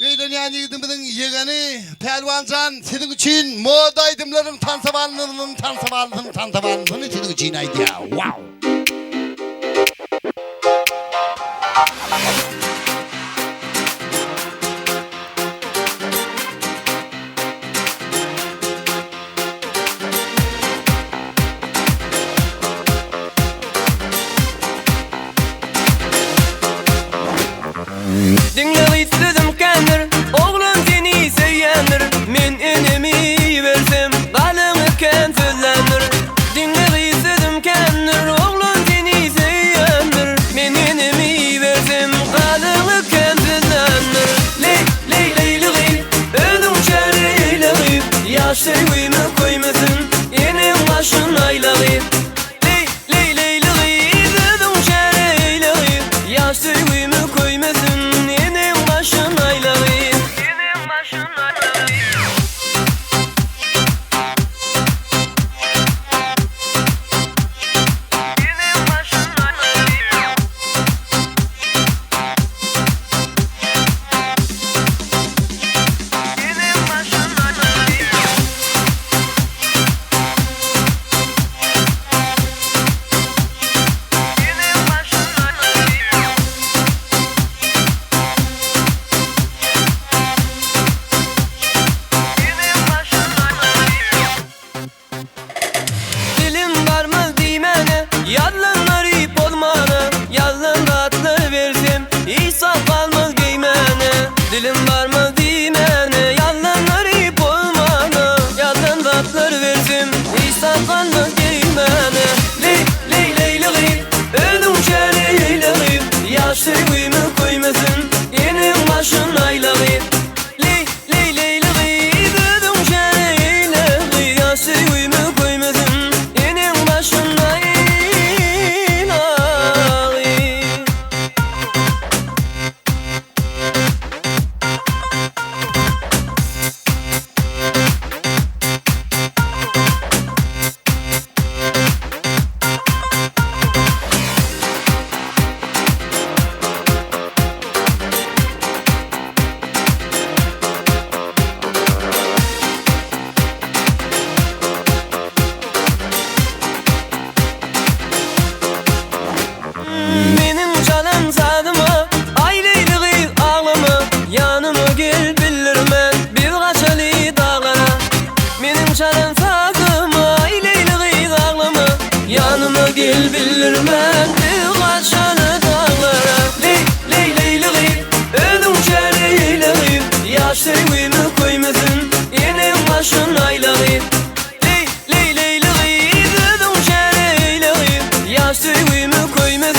Öyle yani yıldımızın yegani Pelvancan senin için moda idimlerin tansavalının senin için haydi ya. Wow. Dinle istedim kendir, oğlum seni sevyendir. Men enemi versem, kalımı kentillendir. Dinle istedim kendir, oğlum seni sevyendir. Men enemi versem, kalımı kentillendir. Ley, ley, ley, ley, öldüm çare ley. Yaş sevimi koymasın, enim başın aylağı. Ley, ley, ley, ley, öldüm çare ley. Yaş sevimi koymasın. Yalanlar ip olmana, yalan tatlı versem, İsa kalmaz giymene. Dilim varmaz dimene, yalanlar ip olmana, yalan tatlı versem, İsa kalmaz giymene. Ley, ley, ley, ley, öldüm çare ley. Yaş sevimi koymasın, enim başın aylağı. Ley, ley, ley, ley, öldüm çare ley. Yaş sevimi koymasın, enim başın aylağı. Benim canım sadıma, ayleyliği ağlama. Yanıma gel bilirmen, bir kaçalı dağlara. Benim canım sadıma, ayleyliği ağlama. Yanıma gel bilirmen, bir kaçalı dağlara. Ley, ley, ley, ley, öldüm çare ley. Yaş sevimi koymasın, enim başın aylağı. Ley, ley, ley, ley, öldüm çare ley. Yaş sevimi koymasın.